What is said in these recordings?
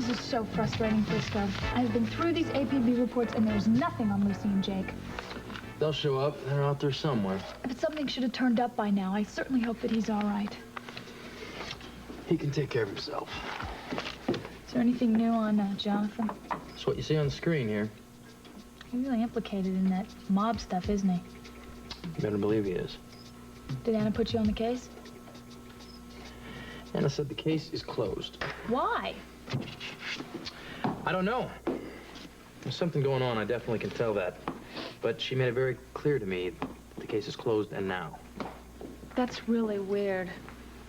This is so frustrating, Frisco. I've been through these APB reports, and there's nothing on Lucy and Jake. They'll show up. They're out there somewhere. If something should have turned up by now, I certainly hope that he's all right. He can take care of himself. Is there anything new on Jonathan? That's what you see on the screen here. He's really implicated in that mob stuff, isn't he? You better believe he is. Did Anna put you on the case? Anna said the case is closed. Why? I don't know. There's something going on, I definitely can tell that. But she made it very clear to me that the case is closed and now. That's really weird.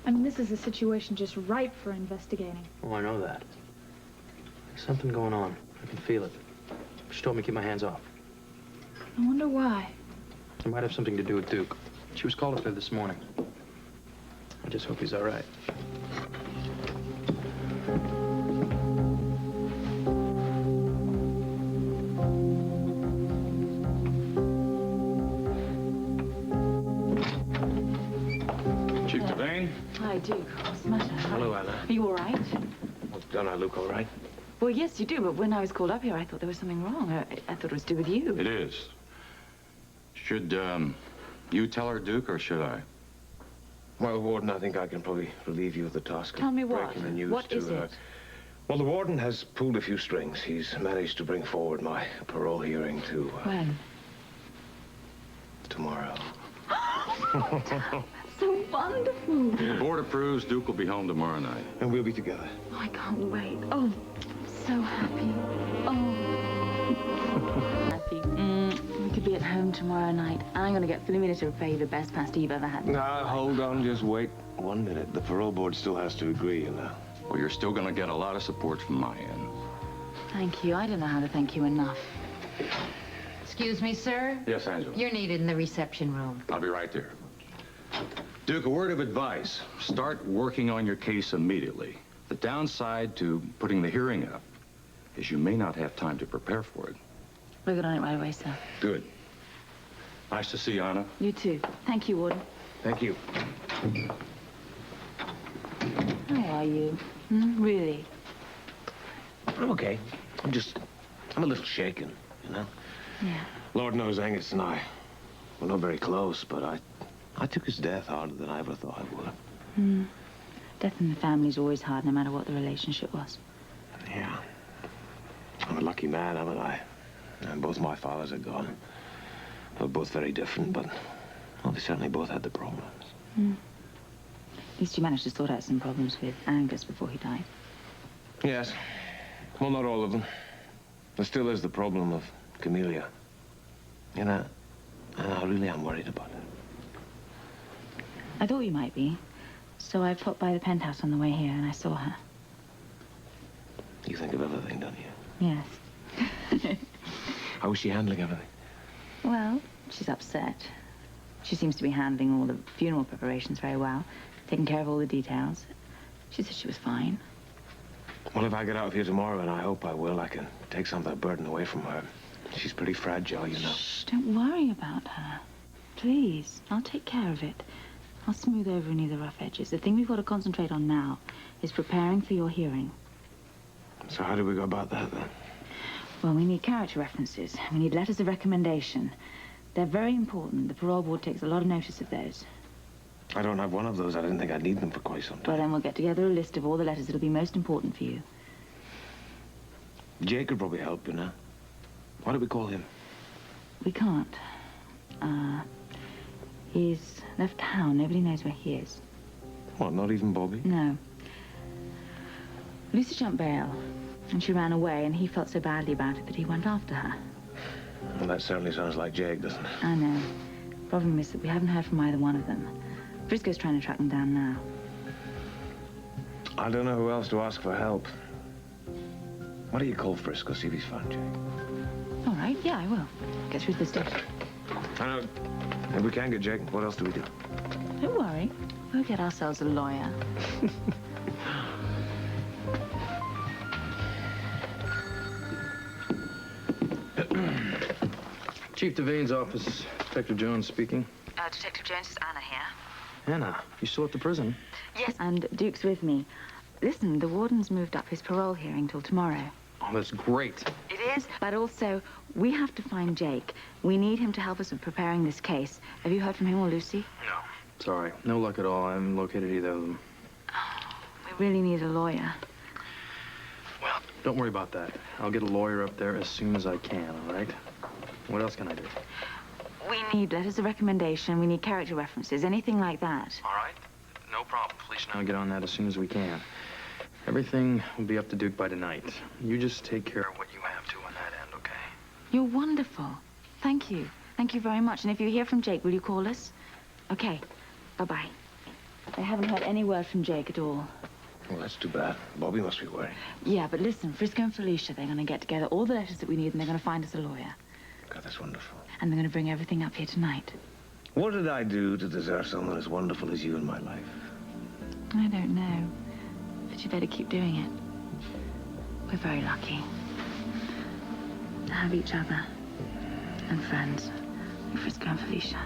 I mean, this is a situation just ripe for investigating. Oh, I know that. There's something going on. I can feel it. She told me to keep my hands off. I wonder why. It might have something to do with Duke. She was called up there this morning. I just hope he's all right. Chief Devane? Hi, Duke. What's the matter? Hello, Anna. Are you all right? Well, don't I look all right? Well, yes, you do, but when I was called up here, I thought there was something wrong. I thought it was to do with you. It is. Should, you tell her, Duke, or should I? Well, Warden, I think I can probably relieve you of the task Tell me of what? breaking the news What to is her. it? Well, the Warden has pulled a few strings. He's managed to bring forward my parole hearing to... When? tomorrow. So wonderful. If the board approves, Duke will be home tomorrow night. And we'll be together. Oh, I can't wait. Oh, I'm so happy. Oh. Happy. We could be at home tomorrow night. I'm going to get Philomena to repay you the best pasta you've ever had. Now, hold on, just wait 1 minute. The parole board still has to agree, you know. Well, you're still going to get a lot of support from my end. Thank you. I don't know how to thank you enough. Excuse me, sir. Yes, Angela. You're needed in the reception room. I'll be right there. Duke, a word of advice. Start working on your case immediately. The downside to putting the hearing up is you may not have time to prepare for it. We'll get on it right away, sir. Good. Nice to see you, Anna. You too. Thank you, Warden. Thank you. How are you? Really? I'm okay. I'm a little shaken, you know? Yeah. Lord knows Angus and I, we're not very close, but I took his death harder than I ever thought I would. Death in the family's always hard, no matter what the relationship was. Yeah. I'm a lucky man, haven't I? And both my fathers are gone. We're both very different, but well, they certainly both had the problems. At least you managed to sort out some problems with Angus before he died. Yes. Well, not all of them. There still is the problem of Camellia. You know, and I really am worried about it. I thought you might be. So I popped by the penthouse on the way here and I saw her. You think of everything, don't you? Yes. How is she handling everything? Well, she's upset. She seems to be handling all the funeral preparations very well, taking care of all the details. She said she was fine. Well, if I get out of here tomorrow, and I hope I will, I can take some of that burden away from her. She's pretty fragile, you know. Shh, don't worry about her. Please, I'll take care of it. I'll smooth over any of the rough edges. The thing we've got to concentrate on now is preparing for your hearing. So how do we go about that, then? Well, we need character references. We need letters of recommendation. They're very important. The parole board takes a lot of notice of those. I don't have one of those. I didn't think I'd need them for quite some Well, time. then we'll get together a list of all the letters that'll be most important for you. Jake could probably help, you know. Why do we call him? We can't. He's left town. Nobody knows where he is. What, not even Bobby? No. Lucy jumped bail, and she ran away, and he felt so badly about it that he went after her. Well, that certainly sounds like Jake, doesn't it? I know. Problem is that we haven't heard from either one of them. Frisco's trying to track them down now. I don't know who else to ask for help. Why don't you call Frisco, see if he's found Jake? All right, yeah, I will. Get through this day. I know. If we can get Jake, what else do we do? Don't worry. We'll get ourselves a lawyer. Chief Devane's office. Detective Jones speaking. Detective Jones, is Anna here? Anna, you still at the prison? Yes. And Duke's with me. Listen, the warden's moved up his parole hearing till tomorrow. Oh, that's great. It is. But also, we have to find Jake. We need him to help us with preparing this case. Have you heard from him or Lucy? No. Sorry. No luck at all. I haven't located either of them. We really need a lawyer. Well, don't worry about that. I'll get a lawyer up there as soon as I can, all right? What else can I do? We need letters of recommendation. We need character references, anything like that. All right. No problem. Felicia and I'll get on that as soon as we can. Everything will be up to Duke by tonight. You just take care of what you have to on that end, okay? You're wonderful. Thank you. Thank you very much. And if you hear from Jake, will you call us? Okay. Bye-bye. I haven't heard any word from Jake at all. Well, that's too bad. Bobby must be worried. Yeah, but listen, Frisco and Felicia, they're going to get together all the letters that we need, and they're going to find us a lawyer. God, that's wonderful. And they're going to bring everything up here tonight. What did I do to deserve someone as wonderful as you in my life? I don't know. But you better keep doing it. We're very lucky to have each other and friends like Frisco and Felicia.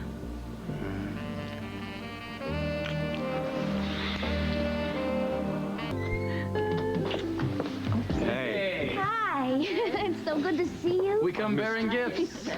Hey. Hi. It's so good to see you. We come bearing gifts.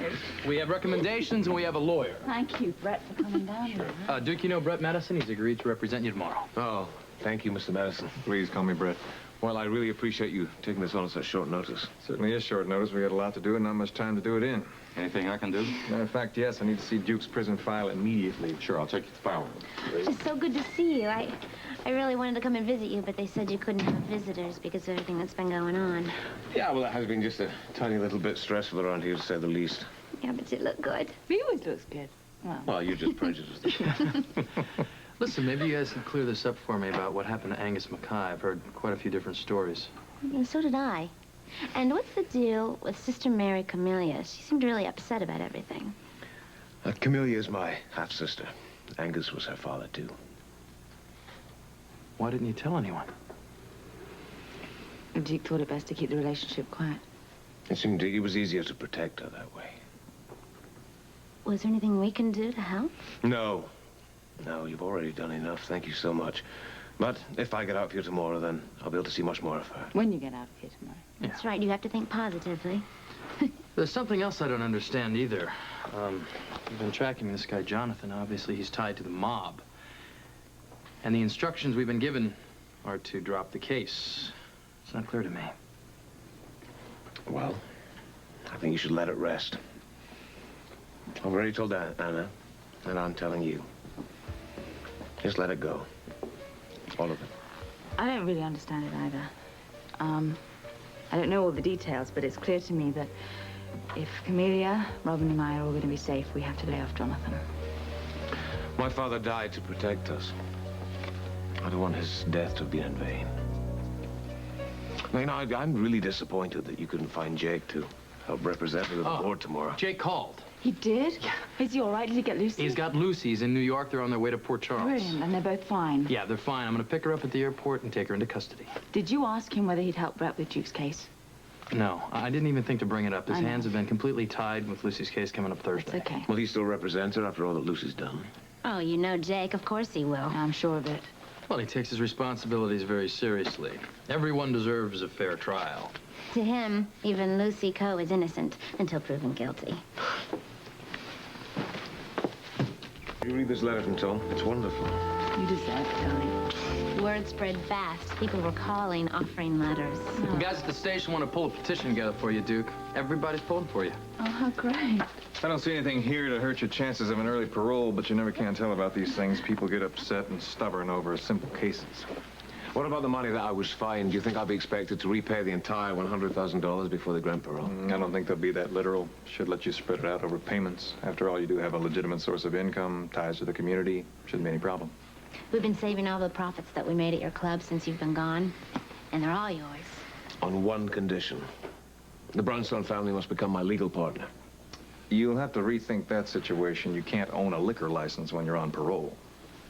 We have recommendations and we have a lawyer. Thank you, Brett, for coming down here. Duke, you know Brett Madison? He's agreed to represent you tomorrow. Oh, thank you, Mr. Madison. Please call me Brett. Well, I really appreciate you taking this on at such short notice. Certainly is short notice. We got a lot to do and not much time to do it in. Anything I can do? Matter of fact, yes, I need to see Duke's prison file immediately. Sure, I'll take you to the file. It's so good to see you. I really wanted to come and visit you, but they said you couldn't have visitors because of everything that's been going on. Yeah, well, it has been just a tiny little bit stressful around here, to say the least. Yeah, but you look good. He always looks good. Well, you're just prejudiced. Listen, maybe you guys can clear this up for me about what happened to Angus Mackay. I've heard quite a few different stories. And so did I. And what's the deal with Sister Mary Camellia? She seemed really upset about everything. Camellia is my half-sister. Angus was her father, too. Why didn't you tell anyone? Duke thought it best to keep the relationship quiet. It seemed it was easier to protect her that way. Was there anything we can do to help? No. No, you've already done enough. Thank you so much. But if I get out here tomorrow, then I'll be able to see much more of her. When you get out of here tomorrow. That's right. You have to think positively. There's something else I don't understand either. We've been tracking this guy, Jonathan. Obviously, he's tied to the mob. And the instructions we've been given are to drop the case. It's not clear to me. Well, I think you should let it rest. I've already told Anna, and I'm telling you. Just let it go. All of it. I don't really understand it either. I don't know all the details, but it's clear to me that if Camellia, Robin, and I are all going to be safe, we have to lay off Jonathan. My father died to protect us. I don't want his death to have been in vain. Now, you know, I'm really disappointed that you couldn't find Jake to help represent me with the board tomorrow. Jake called. He did? Yeah. Is he all right? Did he get Lucy? He's got Lucy. He's in New York. They're on their way to Port Charles. Brilliant, and they're both fine. Yeah, they're fine. I'm going to pick her up at the airport and take her into custody. Did you ask him whether he'd help Brett with Duke's case? No, I didn't even think to bring it up. His I know. hands have been completely tied with Lucy's case coming up Thursday. It's okay. Will he still represent her after all that Lucy's done? Oh, you know Jake. Of course he will. I'm sure of it. Well, he takes his responsibilities very seriously. Everyone deserves a fair trial. To him, even Lucy Coe is innocent until proven guilty. You read this letter from Tom? It's wonderful. You deserve it, darling. Word spread fast. People were calling, offering letters. The guys at the station want to pull a petition together for you, Duke. Everybody's pulling for you. Oh, how great. I don't see anything here to hurt your chances of an early parole, but you never can tell about these things. People get upset and stubborn over simple cases. What about the money that I was fined? Do you think I'll be expected to repay the entire $100,000 before they grant parole? I don't think they'll be that literal. Should let you spread it out over payments. After all, you do have a legitimate source of income, ties to the community. Shouldn't be any problem. We've been saving all the profits that we made at your club since you've been gone, and they're all yours. On one condition. The Brownstone family must become my legal partner. You'll have to rethink that situation. You can't own a liquor license when you're on parole.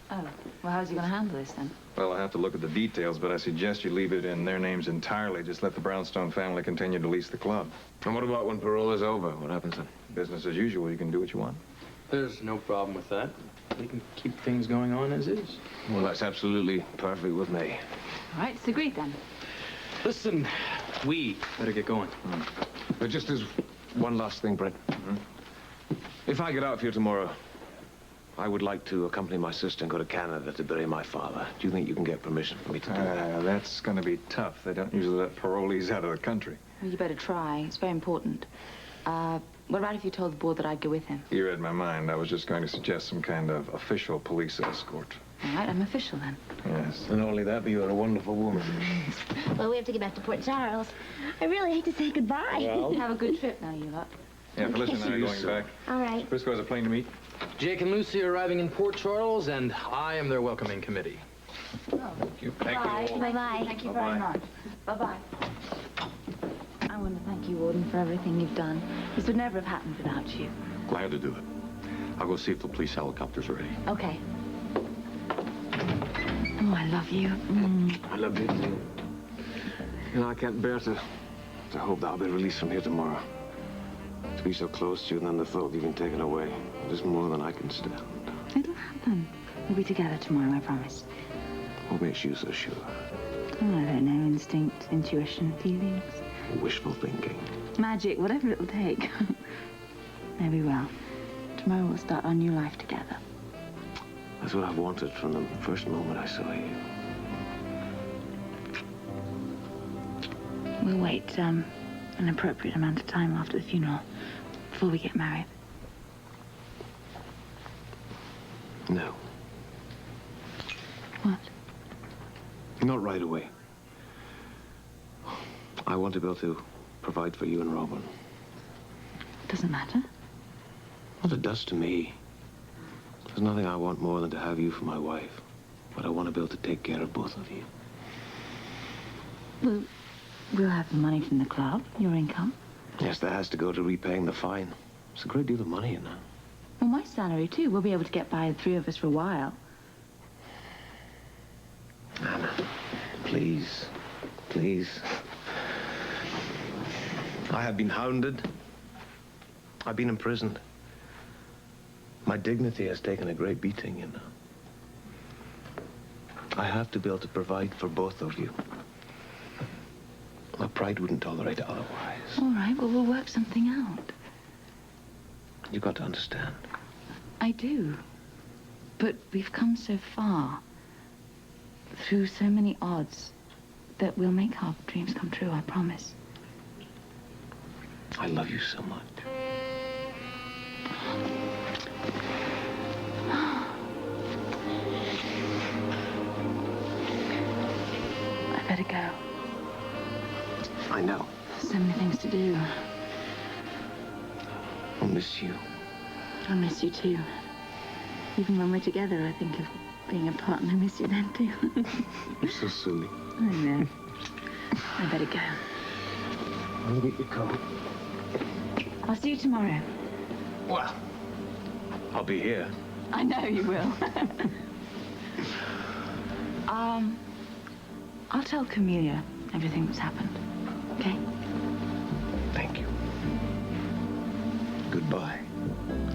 Oh, well, how's he going to handle this, then? Well, I'll have to look at the details, but I suggest you leave it in their names entirely. Just let the Brownstone family continue to lease the club. And what about when parole is over? What happens then? Business as usual. You can do what you want. There's no problem with that. We can keep things going on as is. Well, that's absolutely perfect with me. All right, it's agreed then. Listen, we better get going. But just as one last thing, Brent. If I get out of here tomorrow, I would like to accompany my sister and go to Canada to bury my father. Do you think you can get permission for me to do that? That's going to be tough. They don't usually let parolees out of the country. Well, you better try. It's very important. What about if you told the board that I'd go with him? You read my mind. I was just going to suggest some kind of official police escort. All right, I'm official then. Yes. And only that, but you're a wonderful woman. Well, we have to get back to Port Charles. I really hate to say goodbye. Have a good trip now, you lot. Yeah, Felicia and I are going back. All right. Frisco has a plane to meet. Jake and Lucy are arriving in Port Charles, and I am their welcoming committee. Thank you. Bye-bye. Thank you Bye-bye. very much. Bye-bye. I want to thank you, Warden, for everything you've done. This would never have happened without you. Glad to do it. I'll go see if the police helicopter's ready. Okay. Oh, I love you. I love you too. You know, I can't bear to hope that I'll be released from here tomorrow. To be so close to you and then the thought of you being taken away. It is more than I can stand. It'll happen. We'll be together tomorrow, I promise. What makes you so sure? Oh, I don't know. Instinct, intuition, feelings. Wishful thinking. Magic, whatever it'll take. Maybe we will. Tomorrow we'll start our new life together. That's what I've wanted from the first moment I saw you. We'll wait an appropriate amount of time after the funeral before we get married. No. What? Not right away. I want to be able to provide for you and Robin. Doesn't matter. Well, it does to me. There's nothing I want more than to have you for my wife. But I want to be able to take care of both of you. Well, we'll have the money from the club, your income. Yes, that has to go to repaying the fine. It's a great deal of money, you know. Well, my salary, too. We'll be able to get by, the three of us, for a while. Anna, please. Please. I have been hounded. I've been imprisoned. My dignity has taken a great beating, you know. I have to be able to provide for both of you. My pride wouldn't tolerate it otherwise. All right, well, we'll work something out. You've got to understand. I do. But we've come so far, through so many odds, that we'll make our dreams come true, I promise. I love you so much. I better go. I know. So many things to do. I'll miss you. I miss you, too. Even when we're together, I think of being apart, and I miss you then, too. You're so silly. I know. I better go. I'll get your coat. I'll see you tomorrow. Well, I'll be here. I know you will. I'll tell Camellia everything that's happened, okay? Thank you. Goodbye.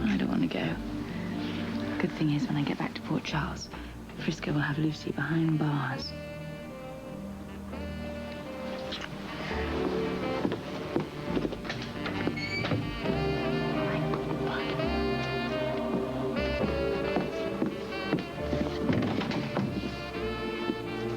I don't want to go. Good thing is, when I get back to Port Charles, Frisco will have Lucy behind bars.